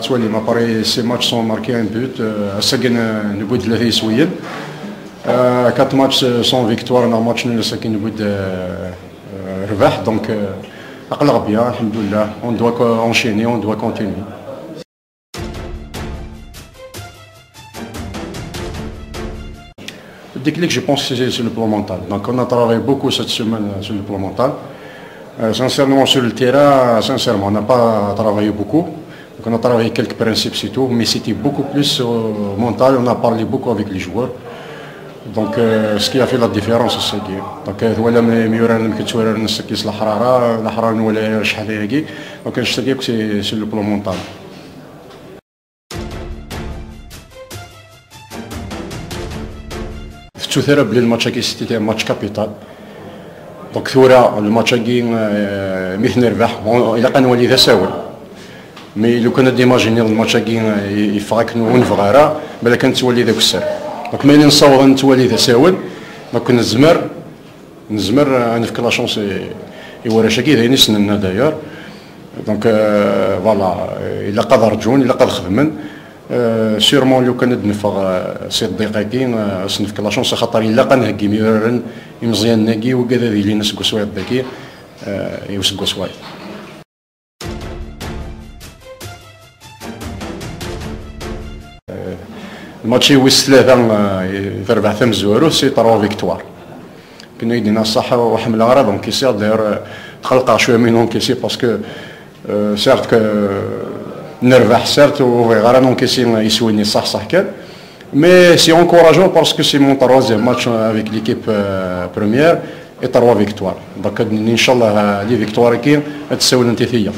تولي ما باري سي ماتش سون ماركي ان بوت ساكن نبود 3 يسويين 4 ماتش سون فيكتوار انا ماتش نول ساكن نبود ربح دونك اقلق بيان الحمد لله اون دوا اونشيني اون دوا كونتيني. Le déclic, je pense que c'est sur le plan mental. Donc on a travaillé beaucoup cette semaine sur le plan mental. Sincèrement, sur le terrain, sincèrement, on n'a pas travaillé beaucoup. Donc on a travaillé quelques principes, c'est tout. Mais c'était beaucoup plus mental. On a parlé beaucoup avec les joueurs. Donc ce qui a fait la différence, c'est ça. Donc voilà, ميوران كتورا نسكيس الحرارة ولا شحال هاكي. Donc je te dis que c'est sur le plan mental. ثورة بلي الماتش كي سيتي ماتش كابيتال دونك ثورة الماتش كي ميت نربح إلا كان نولي تساول مي لو كان ديماجيني الماتش كي يفاك ونفغارا بلا كانت تولي ذاك السر دونك ملي نصاوب نتولي تساول دونك نزمر نفك لا شونس يورا شاكي دايني سننا داير دونك فوالا إلا قاد رجعون إلا قاد خدمن سيرمون لو كان نفغ سي الدقيقين سنفك لا شونس خاطر الا قنهكي ميرن مزيان ناكي وكذا ذي لينا سكو سوايع داكي يوسكو سوايع. الماتش يويس 3 في 4 مزورو سي 3 فيكتوار كنا يدينا الصحة وحمل غرا دونك كيسير داير تخلق شويه منهم كيسير باسكو سيرت نربح سيرت وغير نونكيسي يسويني صح كان مي سي انكوراجون باسكو سي مون 3 ماتش افيك ليكيب بروميير اي 3 فيكتوار دونك ان شاء الله لي فيكتوار كي تساوي انت ثيا.